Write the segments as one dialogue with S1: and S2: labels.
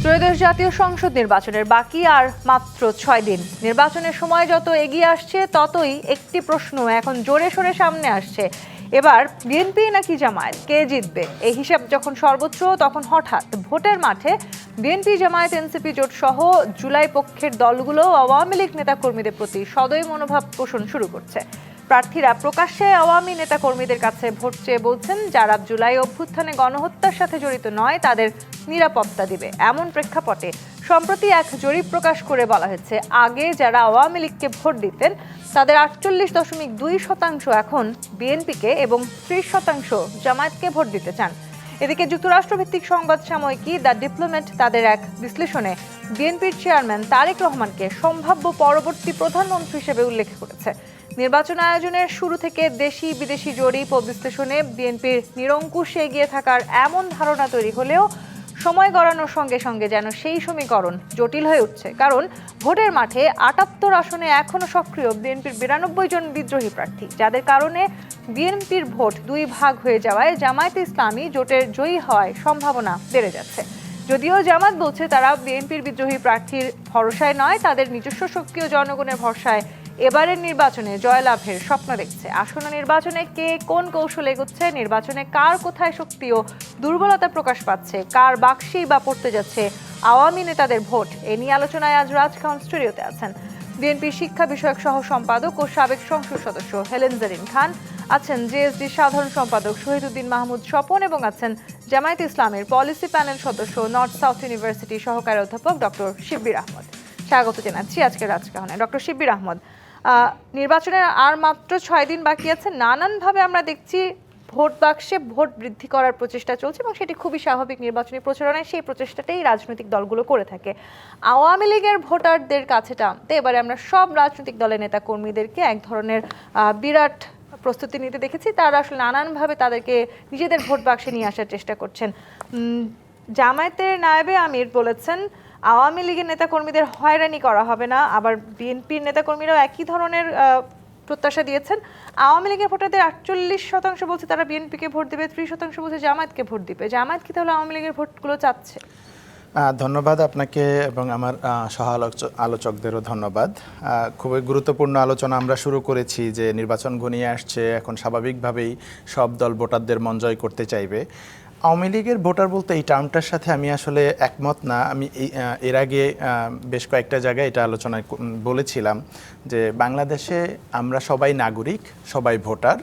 S1: ত্রয়োদশ জাতীয় সংসদ নির্বাচনের বাকি আর মাত্র ৬ দিন। নির্বাচনের সময় যত এগিয়ে আসছে ততই একটি প্রশ্ন এখন জোরে সোরে সামনে আসছে, এবার বিএনপি নাকি জামায়াত, কে জিতবে? এই হিসাব যখন সর্বোচ্চ তখন হঠাৎ ভোটের মাঠে বিএনপি, জামায়াত, এনসিপি জোট সহ জুলাই পক্ষের দলগুলো আওয়ামী লীগ নেতাকর্মীদের প্রতি সদয় মনোভাব পোষণ শুরু করছে। প্রার্থীরা প্রকাশ্যে আওয়ামী নেতাকর্মীদের কাছে ভোট চেয়ে বলছেন, যারা জুলাই অভ্যুত্থানে গণহত্যার সাথে জড়িত নয় তাদের নিরাপত্তা দিবে। এমন প্রেক্ষাপটে সম্প্রতি এক জরিপ প্রকাশ করে বলা হয়েছে, আগে যারা আওয়ামী লীগকে ভোট দিতেন তাদের 48.2% এখন বিএনপিকে এবং 30% জামায়াতকে ভোট দিতে চান। এদিকে যুক্তরাষ্ট্রভিত্তিক সংবাদ সাময়িকী দ্য ডিপ্লোম্যাট তাদের এক বিশ্লেষণে বিএনপির চেয়ারম্যান তারেক রহমানকে সম্ভাব্য পরবর্তী প্রধানমন্ত্রী হিসেবে উল্লেখ করেছে। নির্বাচন আয়োজনের শুরু থেকে দেশি বিদেশি জরিপ ও বিশ্লেষণে বিএনপির নিরঙ্কুশে এগিয়ে থাকার এমন ধারণা তৈরি হলেও সময় গড়ানোর সঙ্গে সঙ্গে যেন সেই সমীকরণ জটিল হয়ে উঠছে। কারণ ভোটের মাঠে ৭৮ আসনে এখনও সক্রিয় বিএনপির ৯২ জন বিদ্রোহী প্রার্থী, যাদের কারণে বিএনপির ভোট দুই ভাগ হয়ে যাওয়ায় জামায়াতে ইসলামী জোটের জয়ী হওয়ার সম্ভাবনা বেড়ে যাচ্ছে। যদিও জামাত বলছে তারা বিএনপির বিদ্রোহী প্রার্থীর ভরসায় নয়, তাদের নিজস্ব শক্তি ও জনগণের ভরসায় এবারের নির্বাচনে জয়লাভের স্বপ্ন দেখছে। আসন্ন নির্বাচনে কে কোন কৌশলে এগোচ্ছে, নির্বাচনে কার কোথায় শক্তি ও দুর্বলতা প্রকাশ পাচ্ছে, কার বাক্সেই বা পড়তে যাচ্ছে আওয়ামী নেতাদের ভোট, এ নিয়ে আলোচনায় আজ রাজখান স্টুডিওতে আছেন বিএনপির শিক্ষা বিষয়ক সহ সম্পাদক ও সাবেক সংসদ সদস্য হেলেন জেরিন খান, আছেন জেএসডি সাধারণ সম্পাদক শহীদুদ্দিন মাহমুদ স্বপন এবং আছেন জামায়াত ইসলামের পলিসি প্যানেল সদস্য নর্থ সাউথ ইউনিভার্সিটি সহকারী অধ্যাপক ডক্টর শিব্বির আহমদ। স্বাগত জানাচ্ছি আজকে রাজকাহনে। ডক্টর শিব্বির আহমদ, নির্বাচনের আর মাত্র ৬ দিন বাকি আছে। নানানভাবে আমরা দেখছি ভোট বাক্সে ভোট বৃদ্ধি করার প্রচেষ্টা চলছে এবং সেটি খুবই স্বাভাবিক। নির্বাচনী প্রচারণায় সেই প্রচেষ্টাটাই রাজনৈতিক দলগুলো করে থাকে। আওয়ামী লীগের ভোটারদের কাছে টানতে এবারে আমরা সব রাজনৈতিক দলের নেতা কর্মীদেরকে এক ধরনের বিরাট প্রস্তুতি নিতে দেখেছি। তারা আসলে নানানভাবে তাদেরকে নিজেদের ভোট বাক্সে নিয়ে আসার চেষ্টা করছেন। জামায়াতের নায়েবে আমির বলেছেন আওয়ামী লীগের নেতাকর্মীদের হয়রানি করা হবে না। আবার বিএনপির নেতাকর্মীরাও একই ধরনের প্রত্যাশা দিয়েছেন। আওয়ামী লীগের ভোটারদের 48% বলছে তারা বিএনপিকে ভোট দেবে, 30% বলছে জামায়াতকে ভোট দিবে। জামায়াত কি তাহলে আওয়ামী লীগের ভোটগুলো চাচ্ছে?
S2: ধন্যবাদ আপনাকে এবং আমার সহ আলোচকদেরও ধন্যবাদ। খুবই গুরুত্বপূর্ণ আলোচনা আমরা শুরু করেছি যে নির্বাচন ঘনিয়ে আসছে, এখন স্বাভাবিকভাবেই সব দল ভোটারদের মন জয় করতে চাইবে। আওয়ামী লীগের ভোটার বলতে এই টার্মটার সাথে আমি আসলে একমত না। আমি এর আগে বেশ কয়েকটা জায়গায় এটা আলোচনায় বলেছিলাম যে বাংলাদেশে আমরা সবাই নাগরিক, সবাই ভোটার।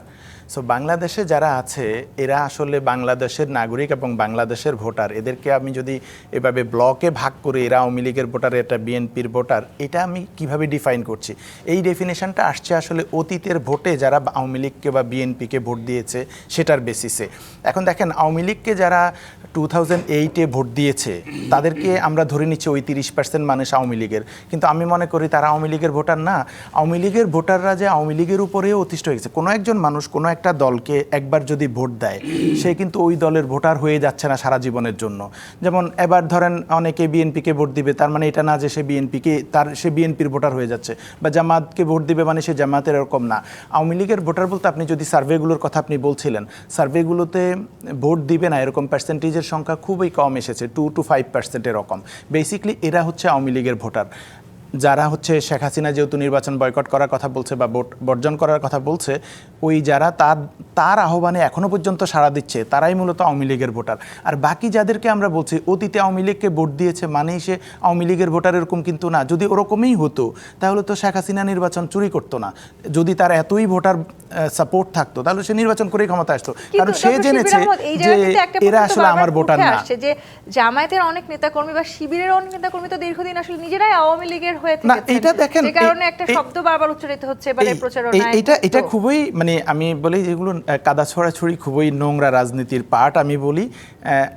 S2: সো বাংলাদেশে যারা আছে এরা আসলে বাংলাদেশের নাগরিক এবং বাংলাদেশের ভোটার। এদেরকে আমি যদি এভাবে ব্লকে ভাগ করে এরা আওয়ামী লীগের ভোটার, এটা বিএনপির ভোটার, এটা আমি কিভাবে ডিফাইন করছি? এই ডেফিনেশনটা আসছে আসলে অতীতের ভোটে যারা আওয়ামী লীগকে বা বিএনপিকে ভোট দিয়েছে সেটার বেসিসে। এখন দেখেন আওয়ামী লীগকে যারা 2008-এ ভোট দিয়েছে তাদেরকে আমরা ধরে নিচ্ছি ওই 30% মানুষ আওয়ামী লীগের, কিন্তু আমি মনে করি তারা আওয়ামী লীগের ভোটার না। আওয়ামী লীগের ভোটাররা যে আওয়ামী লীগের উপরেও অতিষ্ঠ হয়ে গেছে। কোনো একজন মানুষ কোনো একটা দলকে একবার যদি ভোট দেয় সে কিন্তু ওই দলের ভোটার হয়ে যাচ্ছে না সারা জীবনের জন্য। যেমন এবার ধরেন অনেকে বিএনপিকে ভোট দিবে, তার মানে এটা না যে সে বিএনপির ভোটার হয়ে যাচ্ছে, বা জামাতকে ভোট দিবে মানে সে জামাতের, এরকম না। আওয়ামী লীগের ভোটার বলতে আপনি যদি সার্ভেগুলোর কথা আপনি বলছিলেন, সার্ভেগুলোতে ভোট দিবে না এরকম পার্সেন্টেজের সংখ্যা খুবই কম এসেছে, 2 to 5% এরকম। বেসিক্যালি এরা হচ্ছে আওয়ামী লীগের ভোটার। যারা হচ্ছে শেখ হাসিনা যেহেতু নির্বাচন বয়কট করার কথা বলছে বা ভোট বর্জন করার কথা বলছে, ওই যারা তার আহ্বানে এখনও পর্যন্ত সাড়া দিচ্ছে তারাই মূলত আওয়ামী লীগের ভোটার। আর বাকি যাদেরকে আমরা বলছি অতীতে আওয়ামী লীগকে ভোট দিয়েছে মানেই সে আওয়ামী লীগের ভোটার, এরকম কিন্তু না। যদি ওরকমই হতো তাহলে তো শেখ হাসিনা নির্বাচন চুরি করতো না। যদি তার এতই ভোটার সাপোর্ট থাকতো তাহলে সে নির্বাচন করেই ক্ষমতা আসতো, কারণ সে জেনেছে যে এরা আসলে আমার ভোটার না।
S1: যে জামায়াতের অনেক নেতাকর্মী বা শিবিরের অনেক নেতাকর্মী তো দীর্ঘদিন আসলে নিজেরাই আওয়ামী লীগের হয়ে থেকে, যে কারণে একটা শব্দ বারবার উচ্চারিত হচ্ছে এবারে প্রচারণায়।
S2: এটা খুবই মানে আমি বলি যেগুলো কাদা ছড়াছড়ি, খুবই নোংরা রাজনীতির পার্ট। আমি বলি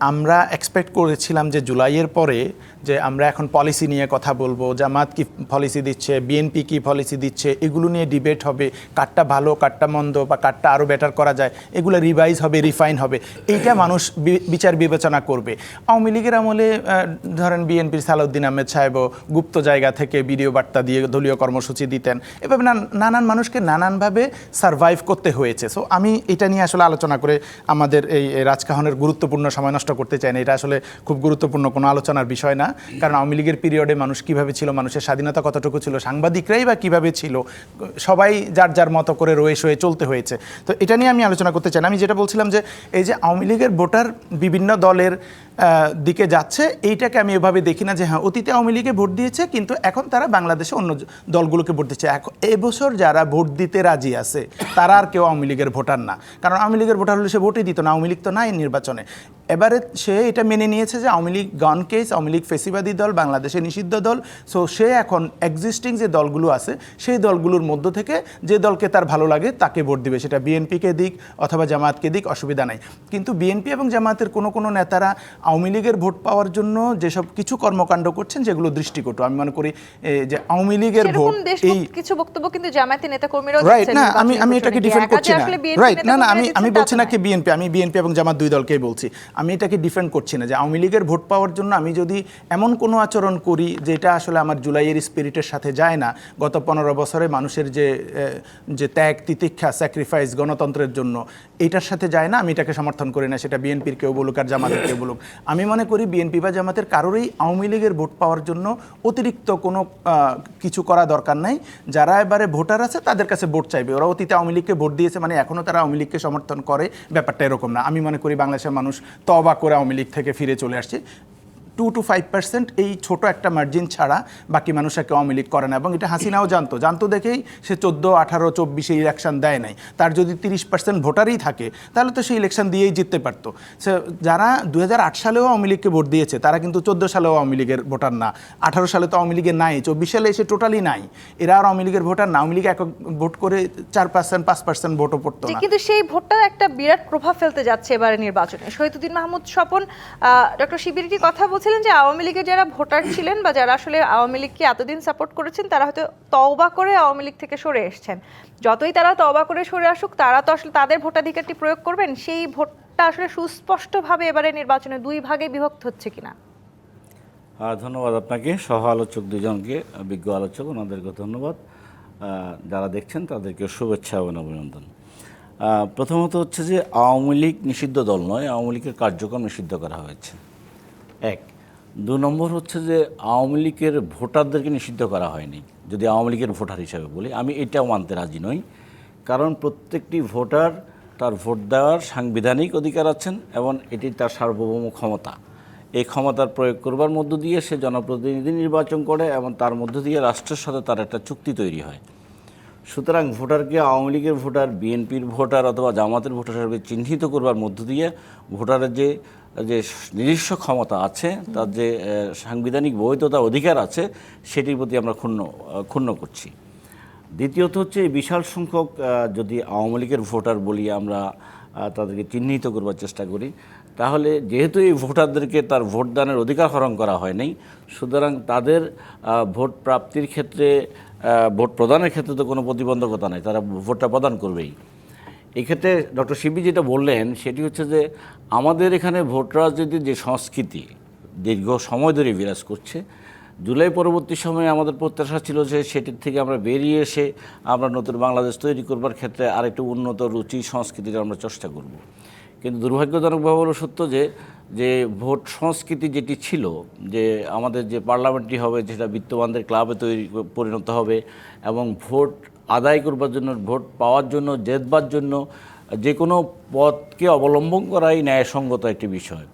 S2: আমরা এক্সপেক্ট করেছিলাম যে জুলাইয়ের পরে যে আমরা এখন পলিসি নিয়ে কথা বলবো, জামাত কি পলিসি দিচ্ছে, বিএনপি কি পলিসি দিচ্ছে, এগুলো নিয়ে ডিবেট হবে, কারটা ভালো কারটা মন্দ বা কারটা আরও বেটার করা যায়, এগুলো রিভাইজ হবে, রিফাইন হবে, এইটা মানুষ বিচার বিবেচনা করবে। আওয়ামী লীগের আমলে ধরেন বিএনপির সালাউদ্দিন আহমেদ সাহেবও গুপ্ত জায়গা থেকে অনেকে ভিডিও বার্তা দিয়ে দলীয় কর্মসূচি দিতেন, এভাবে নানান মানুষকে নানানভাবে সারভাইভ করতে হয়েছে। সো আমি এটা নিয়ে আসলে আলোচনা করে আমাদের এই রাজকাহনের গুরুত্বপূর্ণ সময় নষ্ট করতে চাই না। এটা আসলে খুব গুরুত্বপূর্ণ কোনো আলোচনার বিষয় না, কারণ আওয়ামী লীগের পিরিয়ডে মানুষ কিভাবে ছিল, মানুষের স্বাধীনতা কতটুকু ছিল, সাংবাদিকরাই বা কিভাবে ছিল, সবাই যার যার মতো করে রয়ে সয়ে চলতে হয়েছে। তো এটা নিয়ে আমি আলোচনা করতে চাই না। আমি যেটা বলছিলাম যে এই যে আওয়ামী লীগের ভোটার বিভিন্ন দলের দিকে যাচ্ছে, এইটাকে আমি এভাবে দেখি না যে হ্যাঁ অতীতে আওয়ামী লীগে ভোট দিয়েছে কিন্তু এখন তারা বাংলাদেশে অন্য দলগুলোকে ভোট দিচ্ছে। এবছর যারা ভোট দিতে রাজি আছে তারা আর কেউ আওয়ামী লীগের ভোটার না, কারণ আওয়ামী লীগের ভোটার হলে সে ভোটই দিত না। আওয়ামী লীগ তো নাই নির্বাচনে। এবারে সে এটা মেনে নিয়েছে যে আওয়ামী লীগ গন কেস, আওয়ামী লীগ ফেসিবাদী দল, বাংলাদেশে নিষিদ্ধ দল। সো সে এখন এক্সিস্টিং যে দলগুলো আছে সেই দলগুলোর মধ্য থেকে যে দলকে তার ভালো লাগে তাকে ভোট দিবে, সেটা বিএনপিকে দিক অথবা জামায়াতকে দিক, অসুবিধা নাই। কিন্তু বিএনপি এবং জামায়াতের কোনো নেতারা আওয়ামী লীগের ভোট পাওয়ার জন্য যেসব কিছু কর্মকাণ্ড করছেন যেগুলো দৃষ্টিকটু, আমি মনে করি যে আওয়ামী লীগের ভোট এই
S1: কিছু বক্তব্য কিন্তু জামায়াতের নেতাকর্মীরাও
S2: রাইট না, আমি এটাকে ডিফেন্ড করছি না। রাইট না, আমি বলছি না কি বিএনপি, আমি বিএনপি এবং জামাত দুই দলকেই বলছি। আমি এটাকে ডিফেন্ড করছি না যে আওয়ামী লীগের ভোট পাওয়ার জন্য আমি যদি এমন কোনো আচরণ করি যেটা আসলে আমার জুলাইয়ের স্পিরিটের সাথে যায় না, গত 15 বছরে মানুষের যে ত্যাগ তিতিক্ষা স্যাক্রিফাইস গণতন্ত্রের জন্য, এটার সাথে যায় না, আমি এটাকে সমর্থন করি না। সেটা বিএনপির কেউ বলুক আর জামাতের কেউ বলুক। আমি মনে করি বিএনপি বা জামাতের কারোরই আওয়ামী লীগের ভোট পাওয়ার জন্য অতিরিক্ত কোনো কিছু করা দরকার নাই। যারা এবারে ভোটার আছে তাদের কাছে ভোট চাইবে। ওরা অতীতে আওয়ামী লীগকে ভোট দিয়েছে মানে এখনও তারা আওয়ামী লীগকে সমর্থন করে, ব্যাপারটা এরকম না। আমি মনে করি বাংলাদেশের মানুষ তওবা করে আওয়ামী লীগ থেকে ফিরে চলে আসছে। 2 to 5% এই ছোট একটা মার্জিন ছাড়া বাকি মানুষ একে আওয়ামী লীগ করে না, এবং এটা হাসিনাও জানতো দেখেই সে 14, 18, 24 ইলেকশন দেয় নাই। তার যদি 30% ভোটারই থাকে তাহলে তো সেই ইলেকশন দিয়েই জিততে পারতো। সে যারা 2008 সালেও আওয়ামী লীগকে ভোট দিয়েছে তারা কিন্তু 14 সালেও আওয়ামী লীগের ভোটার না, 18 সালে তো আওয়ামী লীগের নাই, 24 সালে এসে টোটালি নাই। এরা আর আওয়ামী লীগের ভোটার না। আওয়ামী লীগ একক ভোট করে 4%, 5% ভোটও পড়তো না।
S1: কিন্তু সেই ভোটটা একটা বিরাট প্রভাব ফেলতে যাচ্ছে এবারে নির্বাচনে। শহীদুদ্দিন মাহমুদ স্বপন ডক্টর শিবির একটি কথা বলছিলেন যে আওয়ামী লীগের যারা ভোটার ছিলেন বা যারা আসলে আওয়ামী লীগকে এতদিন সাপোর্ট করেছেন তারা হয়তো তওবা করে আওয়ামী লীগ থেকে সরে এসেছেন। যতই তারা তওবা করে সরে আসুক তারা তো আসলে তাদের ভোটাধিকারটি প্রয়োগ করবেন। সেই ভোটটা আসলে সুস্পষ্টভাবে এবারে নির্বাচনে দুই ভাগে বিভক্ত হচ্ছে কিনা?
S3: ধন্যবাদ আপনাকে, সহ আলোচক দুজনকে, বিজ্ঞ আলোচক, ওনাদেরকে ধন্যবাদ। যারা দেখছেন তাদেরকে শুভেচ্ছা এবং অভিনন্দন। প্রথমত হচ্ছে যে আওয়ামী লীগ নিষিদ্ধ দল নয়, আওয়ামী লীগের কার্যক্রম নিষিদ্ধ করা হয়েছে, এক। 2 নম্বর হচ্ছে যে আওয়ামী লীগের ভোটারদেরকে নিষিদ্ধ করা হয়নি। যদি আওয়ামী লীগের ভোটার হিসাবে বলি, আমি এটাও মানতে রাজি নই, কারণ প্রত্যেকটি ভোটার তার ভোট দেওয়ার সাংবিধানিক অধিকার আছেন এবং এটি তার সার্বভৌম ক্ষমতা। এই ক্ষমতার প্রয়োগ করবার মধ্য দিয়ে সে জনপ্রতিনিধি নির্বাচন করে এবং তার মধ্য দিয়ে রাষ্ট্রের সাথে তার একটা চুক্তি তৈরি হয়। সুতরাং ভোটারকে আওয়ামী লীগের ভোটার, বিএনপির ভোটার অথবা জামাতের ভোটার হিসেবে চিহ্নিত করবার মধ্য দিয়ে ভোটারের যে নিজস্ব ক্ষমতা আছে, তার যে সাংবিধানিক বৈধতা অধিকার আছে, সেটির প্রতি আমরা ক্ষুণ্ণ করছি। দ্বিতীয়ত হচ্ছে এই বিশাল সংখ্যক যদি আওয়ামী লীগের ভোটার বলি আমরা, তাদেরকে চিহ্নিত করবার চেষ্টা করি, তাহলে যেহেতু এই ভোটারদেরকে তার ভোটদানের অধিকার হরণ করা হয়নি, সুতরাং তাদের ভোট প্রাপ্তির ক্ষেত্রে, ভোট প্রদানের ক্ষেত্রে তো কোনো প্রতিবন্ধকতা নেই, তারা ভোটটা প্রদান করবেই। এক্ষেত্রে ডক্টর শিবি যেটা বললেন সেটি হচ্ছে যে আমাদের এখানে ভোট রাজনীতির যে সংস্কৃতি দীর্ঘ সময় ধরে বিরাজ করছে, জুলাই পরবর্তী সময়ে আমাদের প্রত্যাশা ছিল যে সেটির থেকে আমরা বেরিয়ে এসে আমরা নতুন বাংলাদেশ তৈরি করবার ক্ষেত্রে আরেকটু উন্নত রুচি সংস্কৃতির আমরা চেষ্টা করব। কিন্তু দুর্ভাগ্যজনকভাবে হলো সত্য যে ভোট সংস্কৃতি যেটি ছিল, যে আমাদের যে পার্লামেন্টটি হবে যেটা বিত্তবানদের ক্লাবে পরিণত হবে এবং ভোট আদায় করবার জন্য, ভোট পাওয়ার জন্য, জেতবার জন্য যে কোনো পথকে অবলম্বন করাই ন্যায়সঙ্গত একটি বিষয়।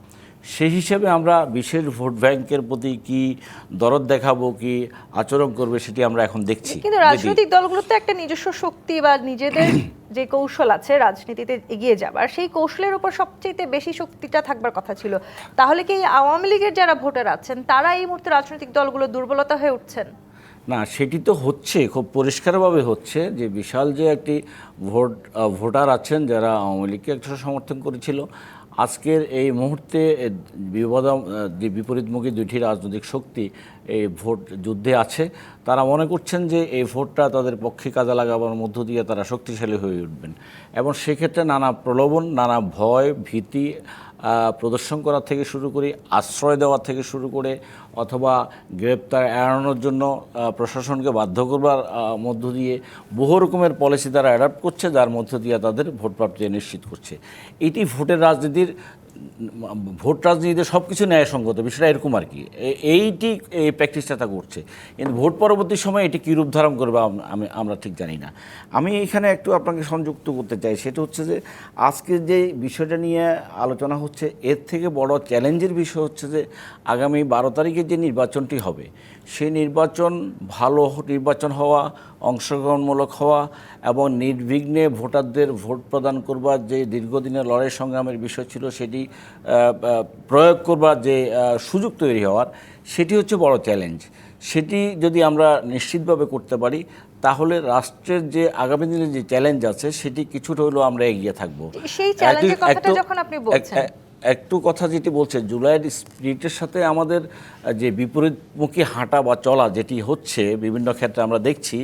S3: সেই হিসেবে আমরা বিশেষ ভোট ব্যাংকের প্রতি কি দরদ দেখাবো, কি আচরণ করবে, সেটি আমরা এখন দেখছি।
S1: কিন্তু রাজনৈতিক দলগুলোর তো একটা নিজস্ব শক্তি বা নিজেদের যে কৌশল আছে রাজনীতিতে এগিয়ে যাবার, সেই কৌশলের উপর সবচেয়ে বেশি শক্তিটা থাকবার কথা ছিল। তাহলে কি আওয়ামী লীগের যারা ভোটার আছেন তারা এই মুহূর্তে রাজনৈতিক দলগুলো দুর্বলতা হয়ে উঠছেন?
S3: না, সেটি তো হচ্ছে, খুব পরিষ্কারভাবে হচ্ছে যে বিশাল যে একটি ভোটার আছেন যারা আওয়ামী লীগকে একটা সমর্থন করেছিল, আজকের এই মুহূর্তে যে বিপরীতমুখী দুটি রাজনৈতিক শক্তি এই ভোট যুদ্ধে আছে, তারা মনে করছেন যে এই ভোটটা তাদের পক্ষে কাজে লাগাবার মধ্য দিয়ে তারা শক্তিশালী হয়ে উঠবেন এবং সেক্ষেত্রে নানা প্রলোভন, নানা ভয়, ভীতি প্রদর্শন করা থেকে শুরু করে, আশ্রয় দেওয়া থেকে শুরু করে, অথবা গ্রেপ্তার এড়ানোর জন্য প্রশাসনকে বাধ্য করবার মধ্য দিয়ে বহু রকমের পলিসি তারা অ্যাডাপ্ট করছে, যার মধ্য দিয়ে তাদের ভোট প্রাপ্তি নিশ্চিত করছে। এটি ভোটের রাজনীতির, ভোট রাজনীতিতে সব কিছু ন্যায়সঙ্গত, বিষয়টা এরকম আর কি। এই প্র্যাকটিসটা তা করছে, কিন্তু ভোট পরবর্তী সময় এটি কী রূপ ধারণ করবে আমরা ঠিক জানি না। আমি এখানে একটু আপনাকে সংযুক্ত করতে চাই, সেটা হচ্ছে যে আজকে যে বিষয়টা নিয়ে আলোচনা হচ্ছে, এর থেকে বড় চ্যালেঞ্জের বিষয় হচ্ছে যে আগামী 12 তারিখে যে নির্বাচনটি হবে, সেই নির্বাচন ভালো নির্বাচন হওয়া, অংশগ্রহণমূলক হওয়া এবং নির্বিঘ্নে ভোটারদের ভোট প্রদান করবার যে দীর্ঘদিনের লড়াই সংগ্রামের বিষয় ছিল, সেটি প্রয়োগ করবার যে সুযোগ তৈরি হওয়ার, সেটি হচ্ছে বড় চ্যালেঞ্জ। সেটি যদি আমরা নিশ্চিতভাবে করতে পারি, তাহলে রাষ্ট্রের যে আগামী দিনে যে চ্যালেঞ্জ আছে, সেটি কিছুটা হলেও আমরা এগিয়ে থাকবো।
S1: সেই চ্যালেঞ্জের কথাটা যখন আপনি বলছেন,
S3: একটু কথা যেটি বলছে, জুলাইয়ের স্পিরিটের সাথে আমাদের যে বিপরীতমুখী হাঁটা বা চলা যেটি হচ্ছে বিভিন্ন ক্ষেত্রে আমরা দেখছি,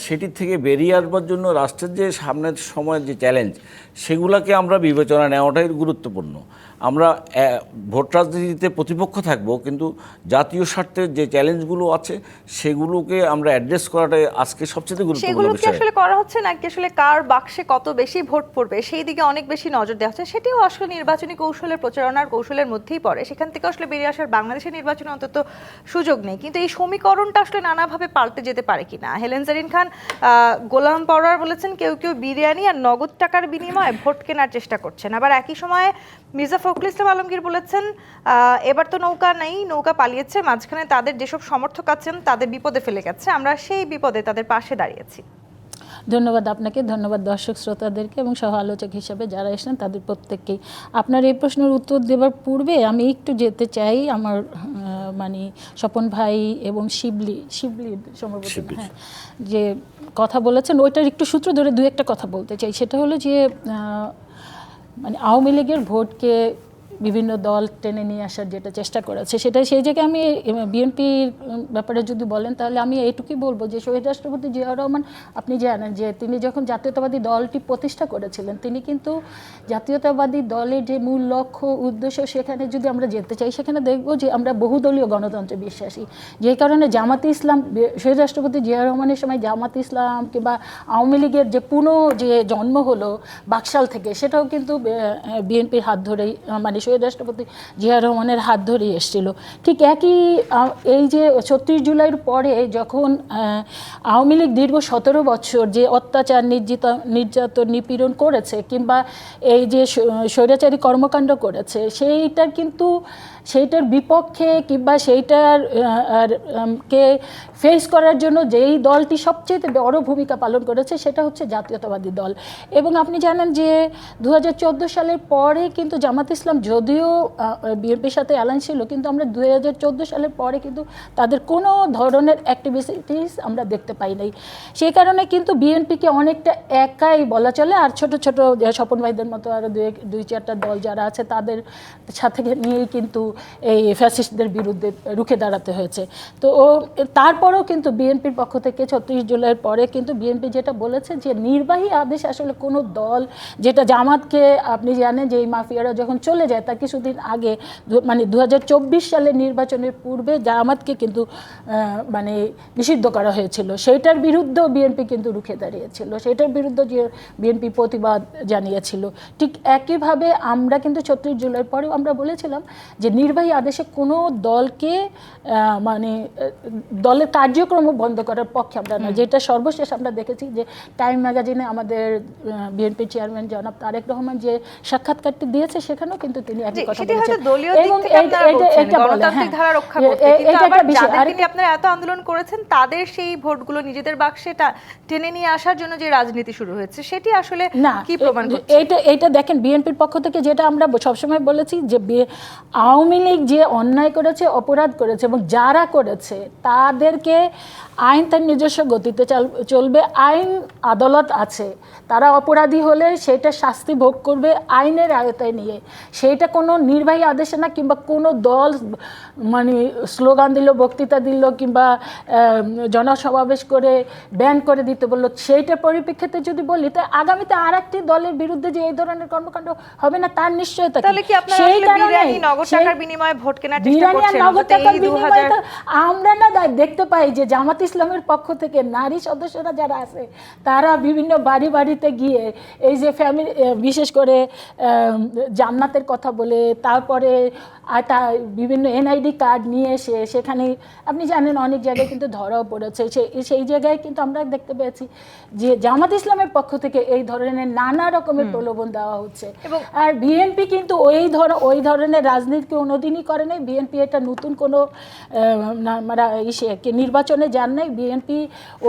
S3: সেটি থেকে বেরিয়ে আসবার জন্য রাষ্ট্রের যে সামনের সময়ের যে চ্যালেঞ্জ, সেগুলোকে আমরা বিবেচনা নেওয়াটাই গুরুত্বপূর্ণ। আমরা ভোট রাজনীতিতে প্রতিপক্ষ থাকব, কিন্তু জাতীয় স্বার্থের যে চ্যালেঞ্জগুলো আছে সেগুলোকে আমরা অ্যাড্রেস করাটাই আজকে সবচেয়ে গুরুত্বপূর্ণ
S1: সেগুলো কি
S3: বিষয়।
S1: আসলে করা হচ্ছে নাকি আসলে কার বাক্সে কত বেশি ভোট পড়বে সেই দিকে অনেক বেশি নজর দেওয়া হচ্ছে? সেটিও আসলে নির্বাচনী কৌশলের, প্রচারণার কৌশলের মধ্যেই পড়ে। সেখান থেকে আসলে বেরিয়ে আসার বাংলাদেশের নির্বাচনে অন্তত সুযোগ নেই। কিন্তু এই সমীকরণটা আসলে নানাভাবে পাল্টে যেতে পারে কিনা। হেলেন জারিন খান, গোলাম পরোয়ার বলেছেন কেউ কেউ বিরিয়ানি আর নগদ টাকার বিনিময়ে ভোট কেনার চেষ্টা করছেন। আবার একই সময়ে মির্জা ফখরুল ইসলাম আলমগীর বলেছেন এবার তো নৌকা নেই, নৌকা পালিয়েছে, মাঝখানে তাদের যেসব সমর্থক আছেন তাদের বিপদে ফেলে গেছে, আমরা সেই বিপদে তাদের পাশে দাঁড়িয়েছি।
S4: ধন্যবাদ আপনাকে, ধন্যবাদ দর্শক শ্রোতাদেরকে এবং সহ আলোচক হিসাবে যারা এসেছেন তাদের প্রত্যেককেই। আপনার এই প্রশ্নের উত্তর দেওয়ার পূর্বে আমি একটু যেতে চাই আমার মানে স্বপন ভাই এবং শিবলি সম্ভবত, হ্যাঁ, যে কথা বলেছেন ওইটার একটু সূত্র ধরে দু একটা কথা বলতে চাই। সেটা হলো যে মানে আওয়ামী লীগের ভোটকে বিভিন্ন দল টেনে নিয়ে আসার যেটা চেষ্টা করেছে, সেটা সেই জায়গায় আমি বিএনপির ব্যাপারে যদি বলেন তাহলে আমি এইটুকুই বলবো যে শহীদ রাষ্ট্রপতি জিয়াউর রহমান, আপনি জানেন যে তিনি যখন জাতীয়তাবাদী দলটি প্রতিষ্ঠা করেছিলেন, তিনি কিন্তু জাতীয়তাবাদী দলের যে মূল লক্ষ্য উদ্দেশ্য, সেখানে যদি আমরা যেতে চাই সেখানে দেখবো যে আমরা বহুদলীয় গণতন্ত্রে বিশ্বাসী। যেই কারণে জামাতে ইসলাম, শহীদ রাষ্ট্রপতি জিয়াউর রহমানের সময় জামাতে ইসলাম কিংবা আওয়ামী লীগের যে যে জন্ম হলো বাকশাল থেকে, সেটাও কিন্তু বিএনপির হাত ধরেই, মানে শহীদ রাষ্ট্রপতি জিয়াউর রহমানের হাত ধরেই এসেছিল। ঠিক একই এই যে 36 জুলাইয়ের পরে যখন আওয়ামী লীগ দীর্ঘ 17 বছর যে অত্যাচার, নির্যাতন, নিপীড়ন করেছে কিংবা এই যে স্বৈরাচারী কর্মকাণ্ড করেছে, সেইটার বিপক্ষে কিংবা কে ফেস করার জন্য যেই দলটি সবচেয়ে বড় ভূমিকা পালন করেছে সেটা হচ্ছে জাতীয়তাবাদী দল। এবং আপনি জানেন যে 2014 সালের পরে কিন্তু জামাত ইসলাম যদিও বিএনপির সাথে অ্যালায়েন্স ছিল, কিন্তু আমরা 2014 সালের পরে কিন্তু তাদের কোনো ধরনের অ্যাক্টিভিটিস আমরা দেখতে পাই নাই। সেই কারণে কিন্তু বিএনপিকে অনেকটা একাই বলা চলে, আর ছোট ছোট স্বপন ভাইদের মতো আরও দুই চারটা দল যারা আছে তাদের সাথে নিয়েই কিন্তু এই ফ্যাসিস্টদের বিরুদ্ধে রুখে দাঁড়াতে হয়েছে। তো তারপরেও কিন্তু বিএনপির পক্ষ থেকে 36 জুলাইয়ের পরে কিন্তু বিএনপি যেটা বলেছে যে নির্বাহী আদেশ আসলে কোনো দল, যেটা জামাতকে আপনি জানেন যে এই মাফিয়ারা যখন চলে যায় তার কিছুদিন আগে, মানে 2024 সালের নির্বাচনের পূর্বে জামাতকে কিন্তু মানে নিষিদ্ধ করা হয়েছিল, সেইটার বিরুদ্ধেও বিএনপি কিন্তু রুখে দাঁড়িয়েছিল, সেইটার বিরুদ্ধে যে বিএনপি প্রতিবাদ জানিয়েছিল। ঠিক একইভাবে আমরা কিন্তু 36 জুলাইয়ের পরেও আমরা বলেছিলাম যে নির্বাহী আদেশে কোনো দলকে মানে দলের কার্যক্রম বন্ধ করার পক্ষে আমরা না। যেটা সর্বশেষ আমরা দেখেছি যে টাইম ম্যাগাজিনে আমাদের বিএনপি চেয়ারম্যান জনাব তারেক রহমান যে সাক্ষাৎকারটি দিয়েছে, সেখানেও কিন্তু তিনি একই কথা বলেছেন।
S1: এবং গণতান্ত্রিক ধারা রক্ষা করতে, কিন্তু আবার যাদেরকে আপনারা এত আন্দোলন করেছেন তাদের সেই ভোটগুলো নিজেদের বাক্সে টেনে নিয়ে আসার জন্য যে রাজনীতি শুরু হয়েছে, সেটি আসলে কি প্রমাণ করছে?
S4: এটা দেখেন, বিএনপির পক্ষ থেকে যেটা আমরা সবসময় বলেছি যে আওয়ামী আওয়ামী লীগ যে অন্যায় করেছে, অপরাধ করেছে এবং যারা করেছে তাদেরকে আইন তার নিজস্ব গতিতে চলবে। আইন আদালত আছে, তারা অপরাধী হলে সেটা শাস্তি ভোগ করবে আইনের আয়তায় নিয়ে। সেইটা কোনো নির্বাহী আদেশে না, কিংবা কোনো দল মানে স্লোগান দিল, বক্তৃতা দিল, কিংবা জনসমাবেশ করে ব্যান করে দিতে বললো, সেইটার পরিপ্রেক্ষিতে যদি বলি তো আগামীতে আর একটি দলের বিরুদ্ধে যে এই ধরনের কর্মকাণ্ড হবে না তার নিশ্চয়তা কি?
S1: তাহলে কি আপনারা আসলে বিরিয়ানি নগদ টাকার বিনিময়ে ভোট কেনার চেষ্টা
S4: বিরিয়ানি আর
S1: করছেন?
S4: নগদ
S1: অন্তত
S4: টাকার
S1: এই
S4: বিনিময়ে তো আমরা না দেখতে পাই যে জামাত ইসলামের পক্ষ থেকে নারী সদস্যরা যারা আছে তারা বিভিন্ন বাড়ি বাড়িতে গিয়ে এই যে ফ্যামিলি, বিশেষ করে জান্নাতের কথা বলে, তারপরে বিভিন্ন এনআইডি কার্ড নিয়ে এসে সেখানে আপনি জানেন অনেক জায়গায় কিন্তু ধরাও পড়েছে। সেই জায়গায় কিন্তু আমরা দেখতে পেয়েছি যে জামাত ইসলামের পক্ষ থেকে এই ধরনের নানা রকমের প্রলোভন দেওয়া হচ্ছে। আর বিএনপি কিন্তু ওই ধরনের রাজনীতিকে কোনোদিনই করে নাই। বিএনপি এটা নতুন কোনো নির্বাচনে যান নাই। বিএনপি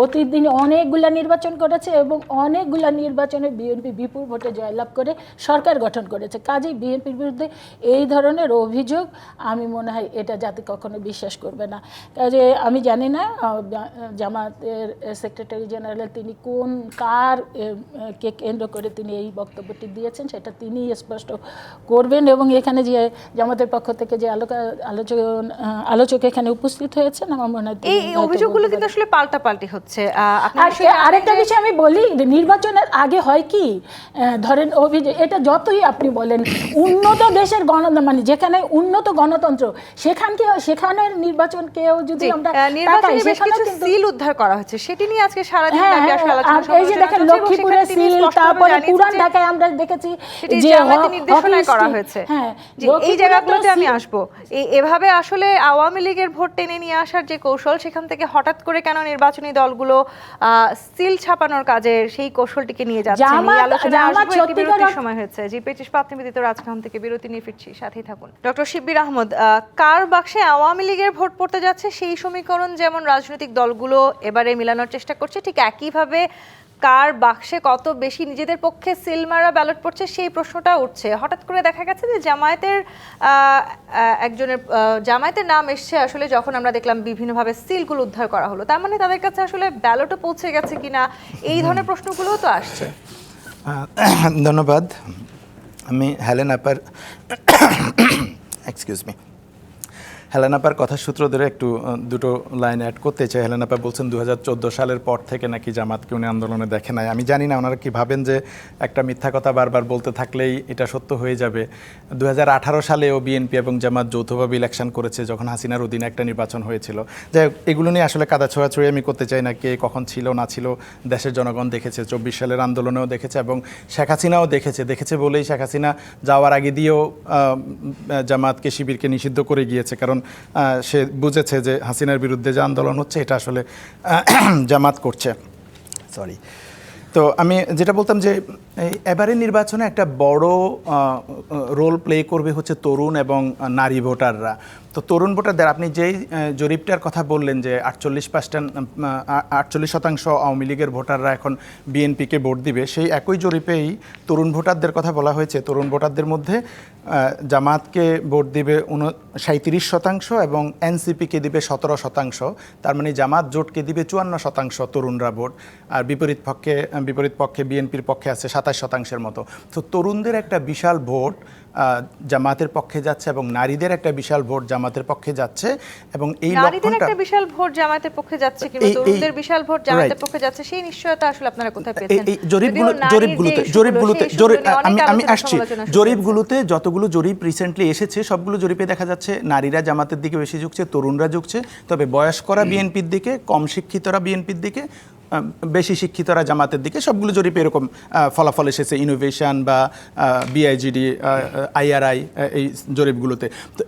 S4: অতীত দিনে অনেকগুলা নির্বাচন করেছে এবং অনেকগুলা নির্বাচনে বিএনপি বিপুল ভোটে জয়লাভ করে সরকার গঠন করেছে। কাজেই বিএনপির বিরুদ্ধে এই ধরনের অভিযোগ আমি মনে হয় এটা জাতি কখনো বিশ্বাস করবে না। কাজে আমি জানি না জামাতের সেক্রেটারি জেনারেল তিনি কে কেন্দ্র করে তিনি এই বক্তব্যটি দিয়েছেন সেটা তিনি স্পষ্ট করবেন। এবং এখানে যে জামাতের পক্ষ থেকে যে আলোচক এখানে উপস্থিত হয়েছেন আমার মনে হয়
S1: এই অভিযোগগুলো কিন্তু আসলে পাল্টাপাল্টি হচ্ছে।
S4: আরেকটা বিষয় আমি বলি, নির্বাচনের আগে হয় কি, ধরেন অভিযোগ এটা যতই আপনি বলেন উন্নত দেশের মানে যেখানে উন্নত গণতন্ত্র সেখানের নির্বাচনকেও যদি আমরা
S1: নির্বাচনে বেশ কিছু সিল উদ্ধার করা হয়েছে, সেটি নিয়ে আজকে সারাদিন ব্যাপী আসলে আলোচনা
S4: এই যে দেখেন লক্ষ্মীপুরের সিল, তারপরে পুরান ঢাকায় আমরা দেখেছি যে
S1: জামায়াতের নির্দেশনায় করা হয়েছে। এই জায়গাগুলোতে আমি আসবো। এভাবে আসলে আওয়ামী লীগের ভোট টেনে নিয়ে আসার যে কৌশল, সেখান থেকে হঠাৎ করে কেন নির্বাচনী দলগুলো সিল ছাপানোর কাজের সেই কৌশলটিকে নিয়ে যাচ্ছে এই আলোচনায় আসবো। একটি বিরতির সময় হয়েছে। জি 25 নিবেদিত রাজখান থেকে বিরতি নিয়ে ফিরছি, সাথেই থাকুন। ডক্টর শিব্বির আহমদ, কার বাক্সে আওয়ামী লীগের ভোট পড়তে যাচ্ছে সেই সমীকরণ যেমন রাজনৈতিক দলগুলো এবারে মিলানোর চেষ্টা করছে, ঠিক একইভাবে কার বাক্সে কত বেশি নিজেদের পক্ষে সিল মারা ব্যালট পড়ছে সেই প্রশ্নটা উঠছে। হঠাৎ করে দেখা গেছে যে জামায়াতের নাম এসছে আসলে যখন আমরা দেখলাম বিভিন্নভাবে সিলগুলো উদ্ধার করা হলো, তার মানে তাদের কাছে আসলে ব্যালটও পৌঁছে গেছে কিনা এই ধরনের প্রশ্নগুলোও তো আসছে।
S2: ধন্যবাদ। আমি হেলেন আপার হেলেন আপার কথার সূত্র ধরে একটু দুটো লাইন অ্যাড করতে চাই। হেলেন আপা বলছেন 2014 সালের পর থেকে নাকি জামাতকে উনি আন্দোলনে দেখে নাই। আমি জানি না ওনারা কি ভাবেন যে একটা মিথ্যা কথা বারবার বলতে থাকলেই এটা সত্য হয়ে যাবে। 2018 সালেও বিএনপি এবং জামাত যৌথভাবে ইলেকশন করেছে যখন হাসিনার অধীনে একটা নির্বাচন হয়েছিল। যাই হোক, এগুলো নিয়ে আসলে কাদা ছোঁড়াছুঁড়ি আমি করতে চাই না। কে কখন ছিল না ছিল দেশের জনগণ দেখেছে, 24 সালের আন্দোলনেও দেখেছে এবং শেখ হাসিনাও দেখেছে বলেই শেখ হাসিনা যাওয়ার আগে দিয়েও জামাতকে শিবিরকে নিষিদ্ধ করে গিয়েছে, কারণ সে বুঝেছে যে হাসিনার বিরুদ্ধে যে আন্দোলন হচ্ছে এটা আসলে জামাত করছে। সরি। তো আমি যেটা বলতাম যে এবারের নির্বাচনে একটা বড় রোল প্লে করবে হচ্ছে তরুণ এবং নারী ভোটাররা। তো তরুণ ভোটারদের আপনি যেই জরিপটার কথা বললেন যে 48% আওয়ামী লীগের ভোটাররা এখন বিএনপিকে ভোট দিবে, সেই একই জরিপেই তরুণ ভোটারদের কথা বলা হয়েছে। তরুণ ভোটারদের মধ্যে জামাতকে ভোট দিবে 37% এবং এনসিপিকে দিবে 17%। তার মানে জামাত জোটকে দিবে 54% তরুণরা ভোট, আর বিপরীত পক্ষে বিএনপির পক্ষে আছে 27%-এর মতো। তো তরুণদের একটা বিশাল ভোট জামাতের পক্ষে যাচ্ছে এবং নারীদের একটা বিশাল ভোট জামাতের পক্ষে যাচ্ছে। এবং এই
S1: নারীদের একটা বিশাল ভোট জামাতের পক্ষে যাচ্ছে কিংবা তরুণদের বিশাল ভোট জামাতের পক্ষে যাচ্ছে, সেই নিশ্চয়তা আসলে আপনারা কোথায় পেয়েছেন?
S2: এই জরিপগুলোতে যতগুলো জরিপ রিসেন্টলি এসেছে সবগুলো জরিপে দেখা যাচ্ছে নারীরা জামাতের দিকে বেশি ঝুঁকছে, তরুণরা ঝুঁকছে। তবে বয়স্করা বিএনপির দিকে, কম শিক্ষিতরা বিএনপির দিকে, বেশি শিক্ষিতরা জামাতের দিকে। সবগুলো জরিপে এরকম ফলাফল এসেছে, ইনোভেশন বা বিআইজিডি, আইআরআই এই জরিপগুলোতে। তো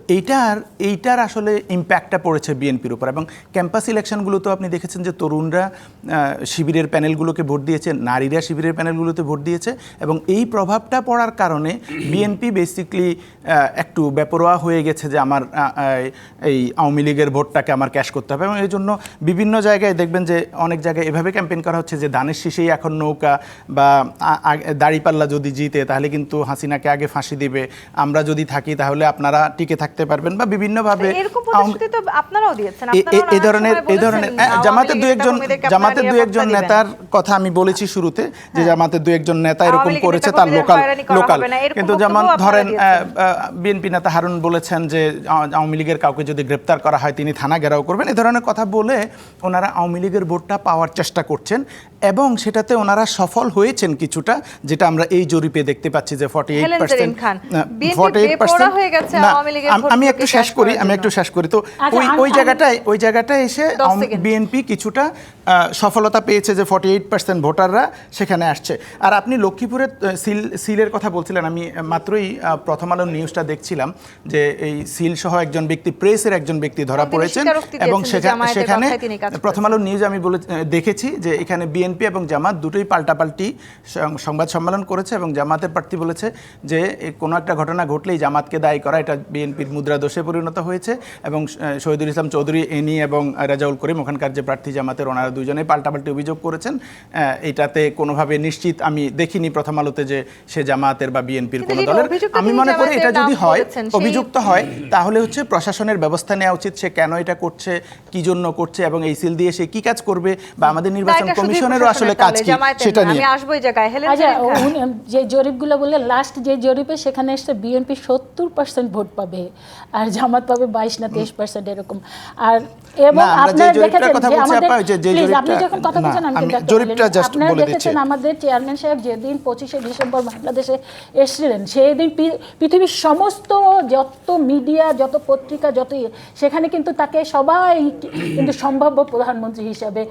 S2: এইটার আসলে ইম্প্যাক্টটা পড়েছে বিএনপির উপর। এবং ক্যাম্পাস ইলেকশনগুলোতেও আপনি দেখেছেন যে তরুণরা শিবিরের প্যানেলগুলোকে ভোট দিয়েছে, নারীরা শিবিরের প্যানেলগুলোতে ভোট দিয়েছে। এবং এই প্রভাবটা পড়ার কারণে বিএনপি বেসিকলি একটু বেপরোয়া হয়ে গেছে যে আমার এই আওয়ামী লীগের ভোটটাকে আমার ক্যাশ করতে হবে। এবং এই জন্য বিভিন্ন জায়গায় দেখবেন যে অনেক জায়গায় এভাবে ক্যাম্পেইন করা হচ্ছে যে ধানের শীষেই এখন নৌকা, বা দাঁড়িপাল্লা যদি জিতে তাহলে কিন্তু হাসিনাকে আগে ফাঁসি দিবে, আমরা যদি থাকি তাহলে আপনারা টিকে থাকতে পারবেন, বা বিভিন্নভাবে
S1: এরকম প্রতিশ্রুতি তো আপনারাও দিয়েছেন,
S2: এই ধরনের জামাতের দু একজন নেতার কথা আমি বলেছি শুরুতে, যে জামাতের দু একজন নেতা এরকম করেছে তার লোকাল। কিন্তু যেমন ধরেন বিএনপি নেতা হারুন বলেছেন যে আওয়ামী লীগের কাউকে যদি গ্রেপ্তার করা হয় তিনি থানা ঘেরাও করবেন, এই ধরনের কথা বলে ওনারা আওয়ামী লীগের ভোটটা পাওয়ার চেষ্টা করছেন, এবং সেটাতে ওনারা সফল হয়েছেন কিছুটা, যেটা আমরা এই জরিপে দেখতে পাচ্ছি যে 48%। আমি একটু শেষ করি তো ওই জায়গাটায় এসে বিএনপি কিছুটা সফলতা পেয়েছে, যে 48% ভোটাররা সেখানে আসছে। আর আপনি লক্ষ্মীপুরের সিলের কথা বলছিলেন, আমি মাত্রই প্রথম আলোর নিউজটা দেখছিলাম যে এই সিল সহ একজন ব্যক্তি, প্রেসের একজন ব্যক্তি ধরা পড়েছেন, এবং সেখানে প্রথম আলোর নিউজ আমি দেখেছি যে এখানে বিএনপি এবং জামাত দুটোই পাল্টাপাল্টি সংবাদ সম্মেলন করেছে, এবং জামাতের প্রার্থী বলেছে যে কোনো একটা ঘটনা ঘটলেই জামাতকে দায়ী করা এটা বিএনপির মুদ্রা দোষে পরিণত হয়েছে, এবং শহীদুল ইসলাম চৌধুরী এনি এবং রেজাউল করিম ওখানকার যে প্রার্থী জামাতের, ওনারা দুজনেই পাল্টাপাল্টি অভিযোগ করেছেন। এটাতে কোনোভাবে নিশ্চিত আমি দেখিনি প্রথম আলোতে যে সে জামাতের বা বিএনপির কোনো দলের। আমি মনে করি এটা যদি হয়, অভিযুক্ত হয়, তাহলে হচ্ছে প্রশাসনের ব্যবস্থা নেওয়া উচিত, সে কেন এটা করছে, কি জন্য করছে, এবং এই সিল দিয়ে সে কি কাজ করবে, বা আমাদের নির্বাচন কমিশনেরও আসলে কাজ কি সেটা নিয়ে।
S4: যে জরিপগুলো বললেন, লাস্ট যে জরিপে সেখানে এসে বিএনপি 70% ভোট পাবে আর জামাত পাবে 22 না 23% এরকম। আর এবং আপনারা দেখেছেন আমাদের চেয়ারম্যান সাহেব যেদিন 25শে ডিসেম্বর বাংলাদেশে এসেছিলেন, সেই দিন পৃথিবীর সমস্ত যত মিডিয়া, যত পত্রিকা, সেখানে কিন্তু তাকে সবাই কিন্তু সম্ভাব্য প্রধানমন্ত্রী হিসাবে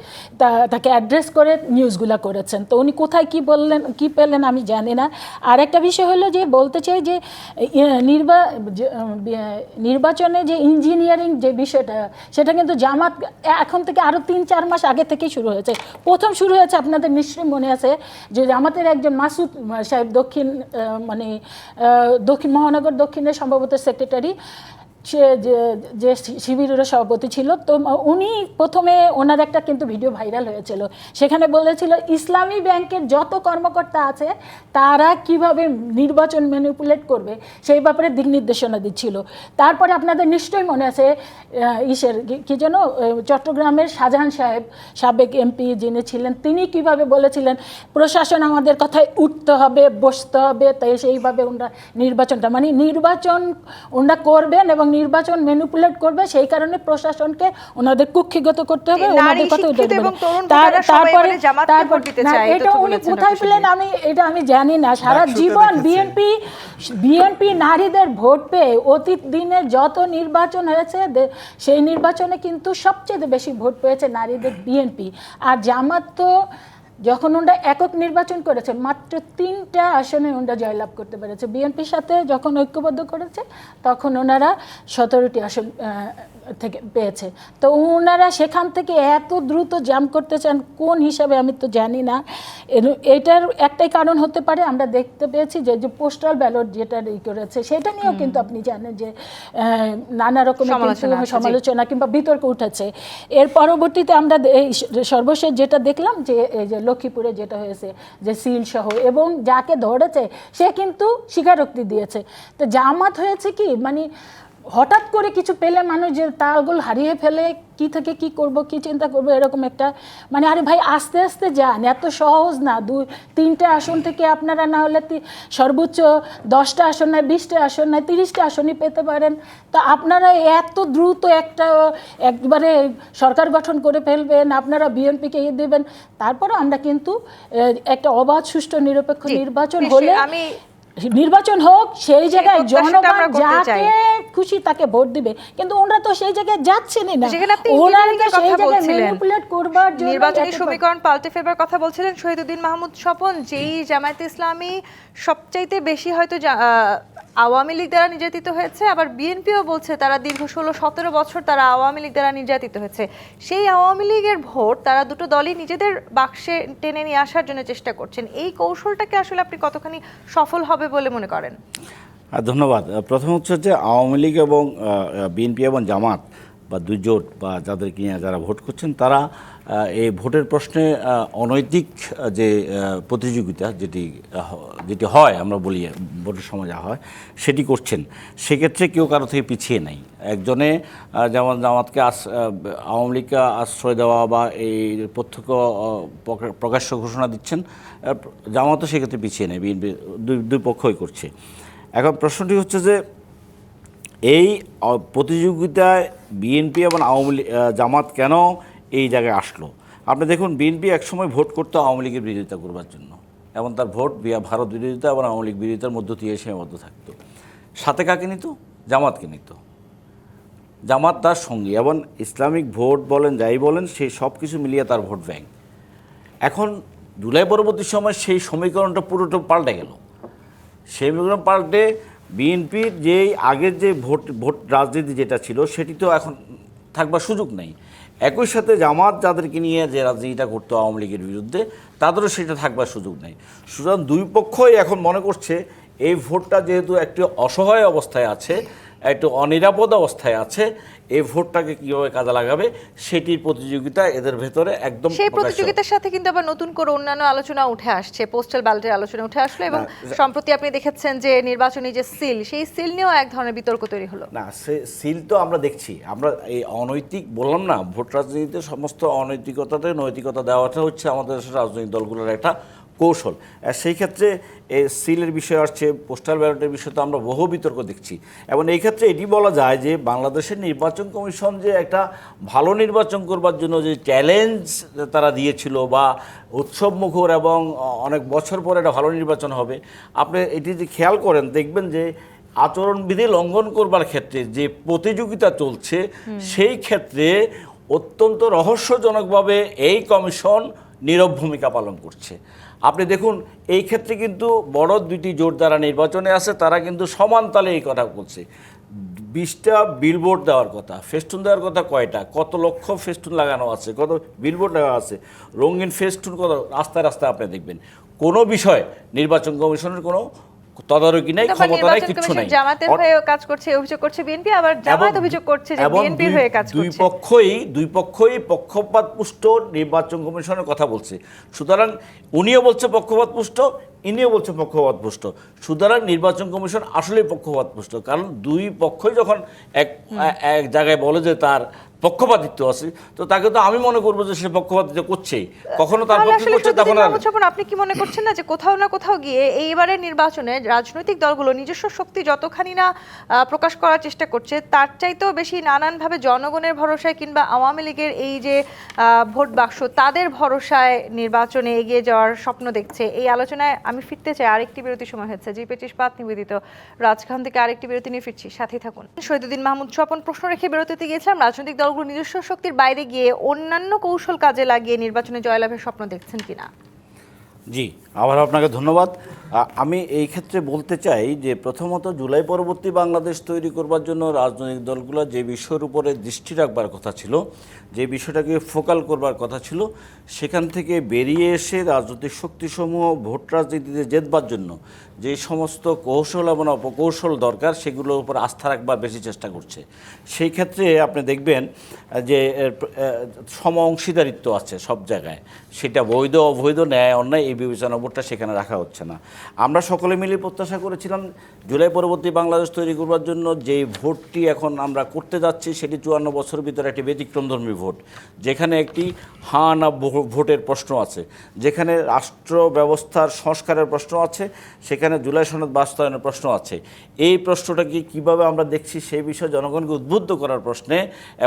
S4: তাকে অ্যাড্রেস করে নিউজগুলো করেছেন। তো উনি কোথায় কি বললেন, কি পেলেন আমি জানি না। আর একটা বিষয় হলো যে বলতে চাই যে নির্বাচনে যে ইঞ্জিনিয়ারিং যে বিষয়টা, সেটা কিন্তু জামাত এখন থেকে আরও 3-4 মাস আগে থেকেই শুরু হয়েছে। প্রথম শুরু হয়েছে, আপনাদের নিশ্চয়ই মনে আছে যে জামাতের একজন মাসুদ সাহেব দক্ষিণ মহানগর দক্ষিণের সম্ভবত সেক্রেটারি, সে যে শিবিরের সভাপতি ছিল, তো উনি প্রথমে ওনার একটা কিন্তু ভিডিও ভাইরাল হয়েছিল, সেখানে বলেছিল ইসলামী ব্যাংকের যত কর্মকর্তা আছে তারা কিভাবে নির্বাচন ম্যানিপুলেট করবে সেই ব্যাপারে দিক নির্দেশনা দিচ্ছিল। তারপরে আপনাদের নিশ্চয়ই মনে আছে কি যেন চট্টগ্রামের শাহজাহান সাহেব, সাবেক এমপি যিনি ছিলেন, তিনি কিভাবে বলেছিলেন প্রশাসন আমাদের কথায় উঠতে হবে, বসতে হবে, তাই সেইভাবে ওনারা নির্বাচনটা নির্বাচন ওনারা করবেন এবং নির্বাচন ম্যানিপুলেট করবে, সেই কারণে প্রশাসনকে ওনাদের কুক্ষিগত করতে হবে, ওনাদের কথা উঠে দেবে। তারপরে এটা উনি কোথায় পেলেন আমি জানি না। সারা জীবন বিএনপি নারীদের ভোট পেয়ে অতীত দিনে যত নির্বাচন হয়েছে সেই নির্বাচনে কিন্তু সবচেয়ে বেশি ভোট পেয়েছে নারীদের বিএনপি। আর জামাত তো যখন ওনারা একক নির্বাচন করেছে মাত্র 3টা আসনে ওনারা জয়লাভ করতে পেরেছে। বিএনপির সাথে যখন ঐক্যবদ্ধ করেছে তখন ওনারা 17টি আসন থেকে পেয়েছে। তো ওনারা সেখান থেকে এত দ্রুত জাম্প করতে চান কোন হিসাবে আমি তো জানি না। এটার একটাই কারণ হতে পারে, আমরা দেখতে পেয়েছি যে পোস্টাল ব্যালট যেটা করেছে সেটা নিয়েও কিন্তু আপনি জানেন যে নানা রকমের সমালোচনা কিংবা বিতর্ক উঠেছে। এর পরবর্তীতে আমরা সর্বশেষ যেটা দেখলাম যে এই যে লক্ষ্মীপুরে যেটা হয়েছে যে সিল সহ, এবং যাকে ধরেছে সে কিন্তু স্বীকারোক্তি দিয়েছে। তো জামাত হয়েছে কি হঠাৎ করে কিছু পেলে মানুষ যে তালগোল হারিয়ে ফেলে, কি থেকে কি করব, কি চিন্তা করব, এরকম একটা আরে ভাই আস্তে আস্তে যান, এত সহজ না। 2-3টা আসন থেকে আপনারা না হলে সর্বোচ্চ 10টা আসন নয়, 20টা আসন নয়, 30টা আসনই পেতে পারেন। তা আপনারা এত দ্রুত একবারে সরকার গঠন করে ফেলবেন, আপনারা বিএনপিকে দেবেন। তারপরে আমরা কিন্তু একটা অবাধ সুষ্ঠু নিরপেক্ষ নির্বাচন হোক, সেই জায়গায় জনগণ যাকে খুশি তাকে ভোট দিবে, কিন্তু ওনারা তো সেই জায়গায় যাচ্ছেনই না। ওনারা সেই জায়গায় ম্যানিপুলেট করবার জন্য
S1: নির্বাচনী সমীকরণ পাল্টে ফেলবার কথা বলছিলেন শহীদুদ্দীন মাহমুদ স্বপন, যেই জামায়াতে ইসলামী সবচাইতে বেশি হয়তো আওয়ামী লীগ দ্বারা নির্যাতিত হয়েছে, আবার বিএনপিও বলছে তারা দীর্ঘ 16-17 বছর তারা আওয়ামী লীগ দ্বারা নির্যাতিত হয়েছে। সেই আওয়ামী লীগের ভোট তারা দুটো দলই নিজেদের বাক্সে টেনে নিয়ে আসার জন্য চেষ্টা করছেন। এই কৌশলটাকে আসলে আপনি কতখানি সফল হবে বলে মনে করেন?
S3: ধন্যবাদ। প্রথম হচ্ছে যে আওয়ামী লীগ এবং বিএনপি এবং জামাত বা দুই জোট বা যাদেরকে নিয়ে যারা ভোট করছেন তারা এই ভোটের প্রশ্নে অনৈতিক যে প্রতিযোগিতা যেটি হয় আমরা বলি ভোটের সময় যা হয় সেটি করছেন। সেক্ষেত্রে কেউ কারো থেকে পিছিয়ে নাই। একজনে যেমন জামাতকে আওয়ামী লীগকে আশ্রয় দেওয়া বা এই প্রত্যক্ষ প্রকাশ্য ঘোষণা দিচ্ছেন, জামাতও সেক্ষেত্রে পিছিয়ে নেই, বিএনপি দুই পক্ষই করছে। এখন প্রশ্নটি হচ্ছে যে এই প্রতিযোগিতায় বিএনপি এবং জামাত কেন এই জায়গায় আসলো? আপনি দেখুন, বিএনপি একসময় ভোট করতো আওয়ামী লীগের বিরোধিতা করবার জন্য, এবং তার ভোট ভারত বিরোধিতা এবং আওয়ামী লীগ বিরোধিতার মধ্য দিয়ে সীমাবদ্ধ থাকতো। সাথে কাকে নিত? জামাতকে নিত। জামাত তার সঙ্গী, এবং ইসলামিক ভোট বলেন যাই বলেন সেই সব কিছু মিলিয়ে তার ভোট ব্যাংক। এখন জুলাই পরবর্তী সময় সেই সমীকরণটা পুরোটা পাল্টে গেল। সেই সমীকরণ পাল্টে বিএনপির যেই আগের যে ভোট রাজনীতি যেটা ছিল সেটি তো এখন থাকবার সুযোগ নেই। একই সাথে জামাত যাদেরকে নিয়ে যে রাজনীতিটা করতো আওয়ামী লীগের বিরুদ্ধে, তাদেরও সেটা থাকবার সুযোগ নেই। সুতরাং দুই পক্ষই এখন মনে করছে এই ভোটটা যেহেতু একটি অসহায় অবস্থায় আছে, একটু অনিরাপদ অবস্থায় আছে, এই ভোটটাকে কীভাবে কাজে লাগাবে সেটির প্রতিযোগিতা এদের ভেতরে একদম।
S1: সেই প্রতিযোগিতার সাথে কিন্তু আবার নতুন করে অন্যান্য আলোচনা উঠে আসছে, পোস্টাল ব্যালটের আলোচনা উঠে আসলো, এবং সম্প্রতি আপনি দেখেছেন যে নির্বাচনী যে সিল, সেই সিল নিয়েও এক ধরনের বিতর্ক তৈরি হলো।
S3: না, সিল তো আমরা দেখছি, আমরা এই অনৈতিক বললাম না, ভোট রাজনীতিতে সমস্ত অনৈতিকতাতে নৈতিকতা দেওয়াটা হচ্ছে আমাদের রাজনৈতিক দলগুলোর একটা কৌশল। আর সেই ক্ষেত্রে এই সিলের বিষয় আসছে, পোস্টাল ব্যালটের বিষয়ে তো আমরা বহু বিতর্ক দেখছি। এবং এই ক্ষেত্রে এটি বলা যায় যে বাংলাদেশের নির্বাচন কমিশন যে একটা ভালো নির্বাচন করবার জন্য যে চ্যালেঞ্জ তারা দিয়েছিল বা উৎসবমুখর এবং অনেক বছর পরে একটা ভালো নির্বাচন হবে, আপনি এটি যে খেয়াল করেন দেখবেন যে আচরণবিধি লঙ্ঘন করবার ক্ষেত্রে যে প্রতিযোগিতা চলছে সেই ক্ষেত্রে অত্যন্ত রহস্যজনকভাবে এই কমিশন নীরব ভূমিকা পালন করছে। আপনি দেখুন, এই ক্ষেত্রে কিন্তু বড় দুইটি জোট যারা নির্বাচনে আছে তারা কিন্তু সমান তালে এই কথা বলছে। 20টা বিলবোর্ড দেওয়ার কথা, ফেস্টুন দেওয়ার কথা কয়টা, কত লক্ষ ফেস্টুন লাগানো আছে, কত বিলবোর্ড দেওয়া আছে, রঙিন ফেস্টুন কত রাস্তায় রাস্তায় আপনি দেখবেন। কোনো বিষয় নির্বাচন কমিশনের কোনো তদারকি নাই, ক্ষমতা নাই, কিছু নাই।
S1: জামাতের হয়ে কাজ করছে অভিযোগ করছে বিএনপি, আবার জামাত অভিযোগ করছে যে বিএনপির হয়ে কাজ করছে।
S3: দুই পক্ষই পক্ষপাতপুষ্ট নির্বাচন কমিশনের কথা বলছে। সুতরাং উনিও বলছে পক্ষপাতপুষ্ট, ইনিও বলছে পক্ষপাতপুষ্ট। সুতরাং নির্বাচন কমিশন আসলেই পক্ষপাতপুষ্ট, কারণ দুই পক্ষই যখন এক জায়গায় বলে যে তার পক্ষপাতিত্ব আছে, তো তাকে তো আমি মনে করবো যে সে পক্ষপাতিত্ব করছেই, কখনো তার পক্ষে করছে। তখন
S1: আপনি কি মনে করছেন না যে কোথাও না কোথাও গিয়ে এইবারের নির্বাচনে রাজনৈতিক দলগুলো নিজস্ব শক্তি যতখানি না প্রকাশ করার চেষ্টা করছে, তার চাইতেও বেশি নানানভাবে জনগণের ভরসায় কিংবা আওয়ামী লীগের এই যে ভোট বাক্স তাদের ভরসায় নির্বাচনে এগিয়ে যাওয়ার স্বপ্ন দেখছে? এই আলোচনায় আমি ফিরতে চাই। আরেকটি বিরতি সময় হচ্ছে, জি25 পাত নিবেদিত রাজখান থেকে আরেকটি বিরতি নিয়ে ফিরছি, সাথেই থাকুন। শহীদুদ্দিন মাহমুদ স্বপন প্রশ্ন রেখে বিরতিতে গিয়েছিলাম, রাজনৈতিক দলগুলো নিজস্ব শক্তির বাইরে গিয়ে অন্যান্য কৌশল কাজে লাগিয়ে নির্বাচনে জয়লাভের স্বপ্ন দেখছেন কিনা?
S3: জি, আবার আপনাকে ধন্যবাদ। আমি এই ক্ষেত্রে বলতে চাই যে প্রথমত জুলাই পরবর্তী বাংলাদেশ তৈরি করবার জন্য রাজনৈতিক দলগুলো যে বিষয়ের উপরে দৃষ্টি রাখবার কথা ছিল, যে বিষয়টাকে ফোকাল করবার কথা ছিল, সেখান থেকে বেরিয়ে এসে রাজনৈতিক শক্তিসমূহ ভোট রাজনীতিতে জেতবার জন্য যে সমস্ত কৌশল এবং অপকৌশল দরকার সেগুলোর উপর আস্থা রাখবার বেশি চেষ্টা করছে। সেই ক্ষেত্রে আপনি দেখবেন যে সম অংশীদারিত্ব আছে সব জায়গায়, সেটা বৈধ অবৈধ ন্যায় অন্যায় এই বিবেচনাবোধটা সেখানে রাখা হচ্ছে না। আমরা সকলে মিলে প্রত্যাশা করেছিলাম জুলাই পরবর্তী বাংলাদেশ তৈরি করবার জন্য যে ভোটটি এখন আমরা করতে যাচ্ছি সেটি 54 বছরের ভিতরে একটি ব্যতিক্রমধর্মী ভোট, যেখানে একটি হ্যাঁ না ভোটের প্রশ্ন আছে, যেখানে রাষ্ট্র ব্যবস্থার সংস্কারের প্রশ্ন আছে, সেখানে জুলাই সনদ বাস্তবায়নের প্রশ্ন আছে। এই প্রশ্নটাকে কীভাবে আমরা দেখছি সেই বিষয়ে জনগণকে উদ্বুদ্ধ করার প্রশ্নে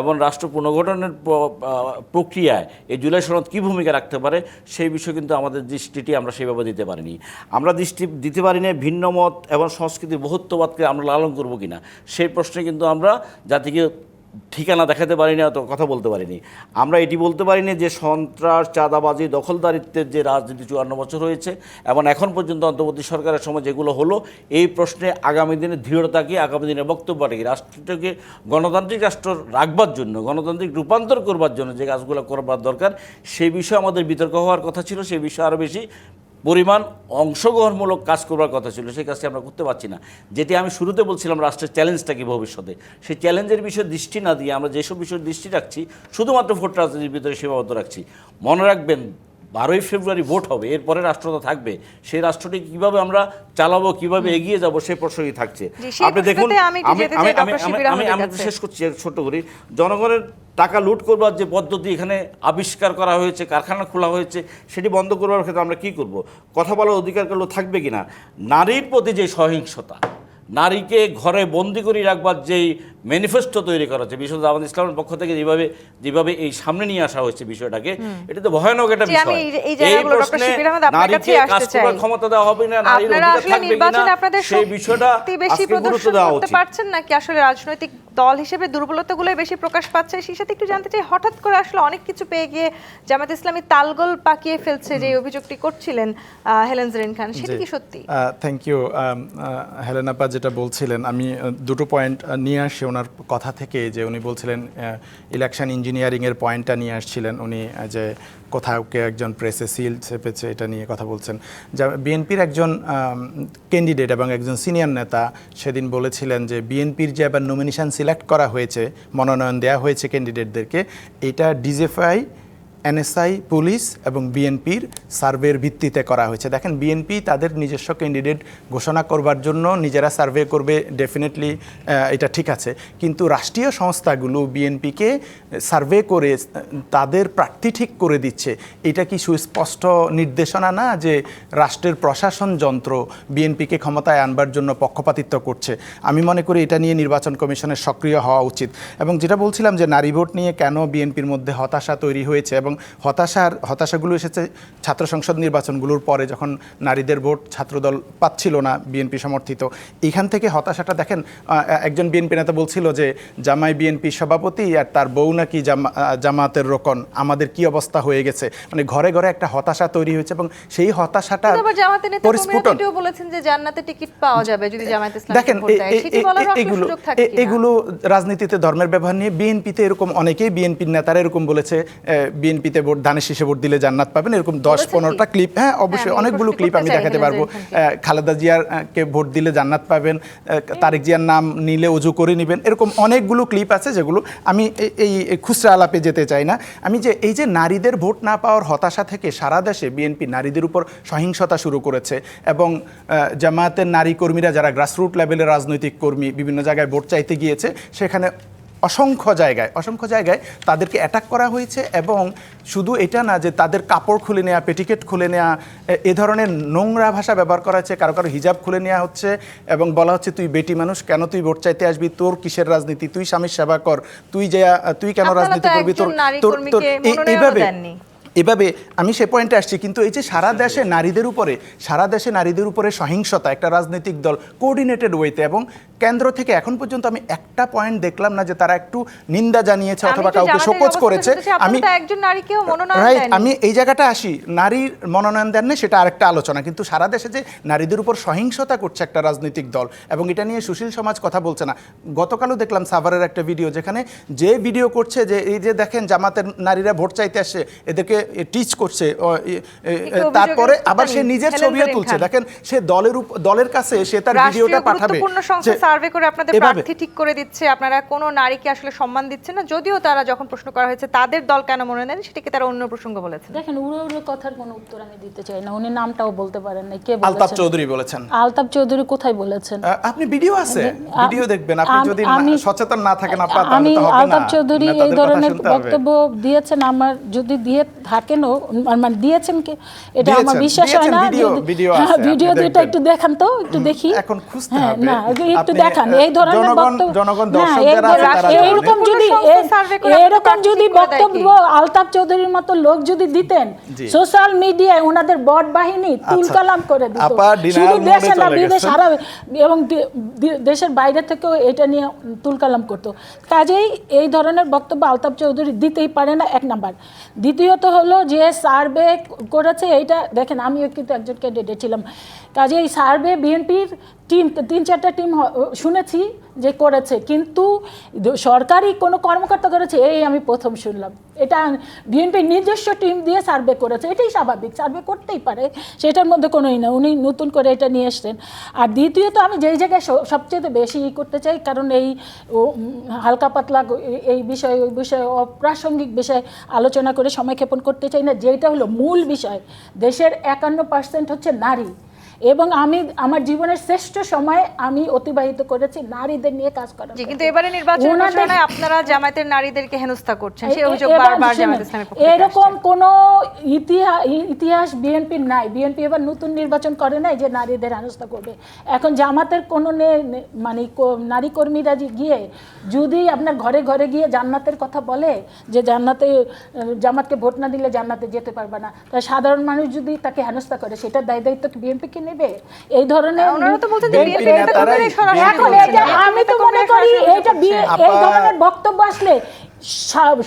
S3: এবং রাষ্ট্র পুনর্গঠনের প্রক্রিয়ায় এই জুলাই সনদ কী ভূমিকা রাখতে পারে সেই বিষয়ে কিন্তু আমাদের দৃষ্টিটি আমরা সেভাবে দিতে পারিনি। আমরা দৃষ্টি দিতে পারি না ভিন্ন মত এবং সংস্কৃতির বহুত্ববাদকে আমরা লালন করব কিনা সেই প্রশ্নে কিন্তু আমরা জাতিকে ঠিকানা দেখাতে পারিনি, অত কথা বলতে পারিনি। আমরা এটি বলতে পারিনি যে সন্ত্রাস, চাঁদাবাজি, দখলদারিত্বের যে রাজনীতি 54 বছর হয়েছে এবং এখন পর্যন্ত অন্তর্বর্তী সরকারের সময় যেগুলো হলো, এই প্রশ্নে আগামী দিনে দৃঢ়তা কি, আগামী দিনের বক্তব্যটা কি, রাষ্ট্রটাকে গণতান্ত্রিক রাষ্ট্র রাখবার জন্য, গণতান্ত্রিক রূপান্তর করবার জন্য যে কাজগুলো করবার দরকার সেই বিষয়ে আমাদের বিতর্ক হওয়ার কথা ছিল। সেই বিষয়ে আরও বেশি পরিমাণ অংশগ্রহণমূলক কাজ করবার কথা ছিল, সেই কাজটি আমরা করতে পারছি না। যেটি আমি শুরুতে বলছিলাম রাষ্ট্রের চ্যালেঞ্জটা কি ভবিষ্যতে, সেই চ্যালেঞ্জের বিষয়ে দৃষ্টি না দিয়ে আমরা যেসব বিষয়ে দৃষ্টি রাখছি শুধুমাত্র ভোট রাজনীতির ভিতরে সীমাবদ্ধ রাখছি। মনে রাখবেন 12ই ফেব্রুয়ারি ভোট হবে, এরপরে রাষ্ট্রটা থাকবে, সেই রাষ্ট্রটি কিভাবে আমরা চালাবো, কিভাবে এগিয়ে যাব, সেই প্রশ্নই থাকছে। আপনি দেখুন, আমি শেষ করছি ছোট করে, জনগণের টাকা লুট করবার যে পদ্ধতি এখানে আবিষ্কার করা হয়েছে, কারখানা খোলা হয়েছে, সেটি বন্ধ করবার ক্ষেত্রে আমরা কি করব? কথা বলার অধিকারগুলো থাকবে কিনা? নারীর প্রতি যে সহিংসতা, নারীকে ঘরে বন্দি করে রাখবার যেই ম্যানিফেস্টো তৈরি করা হচ্ছে বিশ্বজামাত জামাত ইসলামের পক্ষ থেকে যেভাবে এই সামনে নিয়ে আসা হয়েছে বিষয়টাকে, এটা তো ভয়ানক একটা বিষয়। এই প্রশ্নে নারীকে কাজ করার ক্ষমতা দেওয়া হবে না, নারীর অধিকার থাকবে কিনা, সেই বিষয়টা আজকে গুরুত্ব দেওয়া উচিত।
S1: পারছেন নাকি আসলে রাজনৈতিক দল হিসেবে দুর্বলতাগুলো বেশি প্রকাশ পাচ্ছে? সেই সাথে একটু জানতে চাই, হঠাৎ করে আসলে অনেক কিছু পেয়ে গিয়ে জামাত ইসলামী তালগোল পাকিয়ে ফেলছে যে অভিযোগটি করছিলেন হেলেন জেরিন খান, সেটা কি সত্যি?
S2: থ্যাংক ইউ হেলেন আপা, যেটা বলছিলেন আমি দুটো পয়েন্ট নিয়ে আসি ওনার কথা থেকে। যে উনি বলছিলেন ইলেকশন ইঞ্জিনিয়ারিংয়ের পয়েন্টটা নিয়ে আসছিলেন উনি, যে কোথাও কে একজন প্রেসে সিল চেপেছে, এটা নিয়ে কথা বলছেন। যা বিএনপির একজন ক্যান্ডিডেট এবং একজন সিনিয়র নেতা সেদিন বলেছিলেন যে বিএনপির যে আবার নমিনেশন সিলেক্ট করা হয়েছে, মনোনয়ন দেওয়া হয়েছে ক্যান্ডিডেটদেরকে, এটা ডিজিএফআই, এনএসআই, পুলিশ এবং বিএনপির সার্ভের ভিত্তিতে করা হয়েছে। দেখেন, বিএনপি তাদের নিজস্ব ক্যান্ডিডেট ঘোষণা করবার জন্য নিজেরা সার্ভে করবে, ডেফিনেটলি এটা ঠিক আছে, কিন্তু রাষ্ট্রীয় সংস্থাগুলো বিএনপিকে সার্ভে করে তাদের প্রার্থী ঠিক করে দিচ্ছে। এটা কি সুস্পষ্ট নির্দেশনা না যে রাষ্ট্রের প্রশাসন যন্ত্র বিএনপিকে ক্ষমতায় আনবার জন্য পক্ষপাতিত্ব করছে? আমি মনে করি এটা নিয়ে নির্বাচন কমিশনের সক্রিয় হওয়া উচিত। এবং যেটা বলছিলাম যে নারী ভোট নিয়ে কেন বিএনপির মধ্যে হতাশা তৈরি হয়েছে, এবং হতাশাগুলো এসেছে ছাত্র সংসদ নির্বাচনগুলোর পরে, যখন নারীদের ভোট ছাত্রদল পাচ্ছিল না বিএনপি সমর্থিত। এখান থেকে হতাশাটা দেখেন, একজন বিএনপি নেতা বলছিল যে জামাই বিএনপি সভাপতি আর তার বউ নাকি জামাতের রোকন, আমাদের কি অবস্থা হয়ে গেছে। মানে ঘরে ঘরে একটা হতাশা তৈরি হয়েছে, এবং সেই হতাশাটা
S1: পরিস্ফুটন বলেছেন যে জান্নাতে টিকিট পাওয়া যাবে যদি জামায়াত ইসলাম।
S2: দেখেন, এগুলো রাজনীতিতে ধর্মের ব্যবহার নিয়ে বিএনপিতে এরকম অনেকেই বিএনপির নেতারা এরকম বলেছে, বিএনপিতে ভোট ধানের শীষে ভোট দিলে জান্নাত পাবেন, এরকম 10-15টা ক্লিপ, হ্যাঁ অবশ্যই অনেকগুলো ক্লিপ আমি দেখাতে পারবো। খালেদা জিয়ারকে ভোট দিলে জান্নাত পাবেন, তারেক জিয়ার নাম নিলে ওযু করে নেবেন, এরকম অনেকগুলো ক্লিপ আছে যেগুলো আমি এই খুচরা আলাপে যেতে চাই না। আমি যে এই যে নারীদের ভোট না পাওয়ার হতাশা থেকে সারা দেশে বিএনপি নারীদের উপর সহিংসতা শুরু করেছে, এবং জামায়াতের নারী কর্মীরা যারা গ্রাসরুট লেভেলের রাজনৈতিক কর্মী বিভিন্ন জায়গায় ভোট চাইতে গিয়েছে, সেখানে অসংখ্য জায়গায় তাদেরকে অ্যাটাক করা হয়েছে। এবং শুধু এটা না যে তাদের কাপড় খুলে নেওয়া, পেটিকেট খুলে নেওয়া, এ ধরনের নোংরা ভাষা ব্যবহার করা হচ্ছে, কারো হিজাব খুলে নেওয়া হচ্ছে, এবং বলা হচ্ছে তুই বেটি মানুষ, কেন তুই ভোট চাইতে আসবি, তোর কিসের রাজনীতি, তুই স্বামীর সেবা কর, তুই কেন রাজনীতি করবি, তোর এভাবে আমি সে পয়েন্টে আসছি। কিন্তু এই যে সারা দেশে নারীদের উপরে সহিংসতা, একটা রাজনৈতিক দল কোঅর্ডিনেটেড ওয়েতে, এবং কেন্দ্র থেকে এখন পর্যন্ত আমি একটা পয়েন্ট দেখলাম না যে তারা একটু নিন্দা জানিয়েছে অথবা কাউকে শোকজ করেছে। আমি এই জায়গাটা আসি, নারীর মনোনয়ন দেন না সেটা আরেকটা আলোচনা, কিন্তু সারা দেশে যে নারীদের উপর সহিংসতা করছে একটা রাজনৈতিক দল, এবং এটা নিয়ে সুশীল সমাজ কথা বলছে না। গতকালও দেখলাম সাভারের একটা ভিডিও, যেখানে যে ভিডিও করছে যে এই যে দেখেন জামাতের নারীরা ভোট চাইতে আসছে, এদেরকে টিচ করছে, তারপরে আবার সে নিজের ছবিও তুলছে। দেখেন, সে দলের কাছে সে তার ভিডিওটা পাঠাবে,
S1: সার্ভে করে আপনাদের প্রার্থী ঠিক করে দিচ্ছে, আপনারা কোনো নারীকে আসলে সম্মান দিচ্ছেন না, যদিও তারা যখন প্রশ্ন করা হয়েছে তাদের দল কেন মনে নেন সেটাকে তারা অন্য প্রসঙ্গ বলেছেন।
S4: দেখেন, উড়ো কথার কোনো উত্তর আমি দিতে চাই না, উনি নামটাও বলতে পারেন না। কে বলেছেন?
S2: আলতাফ চৌধুরী বলেছেন।
S4: আলতাফ চৌধুরী কোথায় বলেছেন?
S2: আপনি ভিডিও আছে, ভিডিও দেখবেন। আপনি যদি সচেতন না থাকেন আপা, তাহলে
S4: আমি
S2: তো হবে না।
S4: আলতাফ চৌধুরী এই ধরনের বক্তব্য দিয়েছেন, আমার যদি দিয়ে থাকেনও, মানে দিয়েছেন কি এটা আমার বিশ্বাস হয় না। ভিডিও দুটো একটু দেখান তো, একটু দেখি।
S2: এখন খুঁজতে হবে,
S4: না একটু দেখান। এই ধরনের বক্তব্য,
S2: জনগণ দর্শক যারা আছে তারা
S4: এরকম যদি বক্তব্য আলতাফ চৌধুরীর মতো লোক যদি দিতেন, সোশ্যাল মিডিয়ায় ওনাদের বট বাহিনী তুলকালাম করে দিত, শুধু দেশে না বিদেশ সারা, এবং দেশের বাইরে থেকেও এটা নিয়ে তুলকালাম করতো। কাজেই এই ধরনের বক্তব্য আলতাফ চৌধুরী দিতেই পারে না, এক নাম্বার। দ্বিতীয়ত হলো যে সার্ভে করেছে, এইটা দেখেন, আমিও কিন্তু একজন ক্যান্ডিডেট ছিলাম, কাজে এই সার্ভে বিএনপির টিম 3-4টা টিম শুনেছি যে করেছে, কিন্তু সরকারি কোনো কর্মকর্তা করেছে এই আমি প্রথম শুনলাম। এটা বিএনপির নিজস্ব টিম দিয়ে সার্ভে করেছে, এটাই স্বাভাবিক, সার্ভে করতেই পারে, সেটার মধ্যে কোনোই না, উনি নতুন করে এটা নিয়ে এসছেন। আর দ্বিতীয়ত আমি যেই জায়গায় সবচেয়ে বেশি করতে চাই, কারণ এই হালকা পাতলা এই বিষয়ে ওই বিষয়ে অপ্রাসঙ্গিক বিষয়ে আলোচনা করে সময় ক্ষেপণ করতে চাই না, যেটা হলো মূল বিষয়। দেশের 51% হচ্ছে নারী, এবং আমি আমার জীবনের শ্রেষ্ঠ সময় আমি অতিবাহিত করেছি নারীদের নিয়ে কাজ করার।
S1: কিন্তু এবারে নির্বাচনের ঘোষণায় আপনারা জামায়াতের নারীদেরকে হেনস্থা করছেন, সেই অভিযোগ বারবার জামায়াত ইসলামের পক্ষ থেকে
S4: এরকম কোনো ইতিহাস বিএনপির নাই। বিএনপি এবার নতুন নির্বাচন করে নাই যে নারীদের হেনস্থা করবে। এখন জামাতের কোনো মানে নারী কর্মীরা গিয়ে যদি আপনার ঘরে ঘরে গিয়ে জান্নাতের কথা বলে যে জামাতকে ভোট না দিলে জান্নাতে যেতে পারবে না, তাই সাধারণ মানুষ যদি তাকে হেনস্থা করে সেটার দায়িত্ব বিএনপি কি নেবে? এই ধরনের আমি তো মনে করি এটা এই ধরনের বক্তব্য আসলে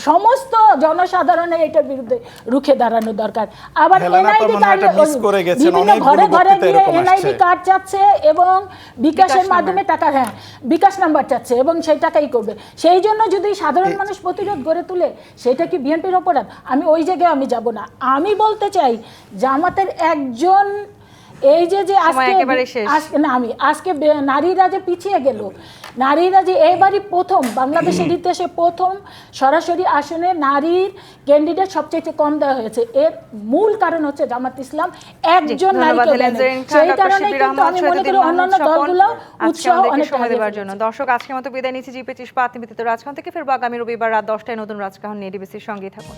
S4: সমস্ত জনসাধারণের এটার বিরুদ্ধে রুখে দাঁড়ানো দরকার। আবার এনআইডি কার্ড বিভিন্ন ঘরে ঘরে গিয়ে এনআইডি কার্ড চাচ্ছে এবং বিকাশের মাধ্যমে টাকা, হ্যাঁ বিকাশ নাম্বার চাচ্ছে এবং সেই টাকাই করবে। সেই জন্য যদি সাধারণ মানুষ প্রতিরোধ গড়ে তুলে সেটা কি বিএনপির অপরাধ? আমি ওই জায়গায় আমি যাব না। আমি বলতে চাই জামাতের একজন এই যে আজকে নারীরা যে পিছিয়ে গেল, নারীরা যে এবারই প্রথম বাংলাদেশের ইতিহাসে প্রথম সরাসরি আসনে নারীর ক্যান্ডিডেট সবচেয়ে কম দেওয়া হয়েছে, এর মূল কারণ হচ্ছে জামাত ইসলাম একজন নারীকে দেয়। সেই কারণে কিন্তু আমি মনে করি অন্যান্য দলগুলো উৎসাহ অনেক দেওয়ার
S1: জন্য। দর্শক, আজকের মতো বিদায় নিচ্ছি। জিপি চিস্পা আত্মীয় রাজকাহন থেকে ফিরবো আগামী রবিবার রাত 10টায় নতুন রাজকাহন নিয়ে। ডিবিসির সঙ্গেই থাকুন।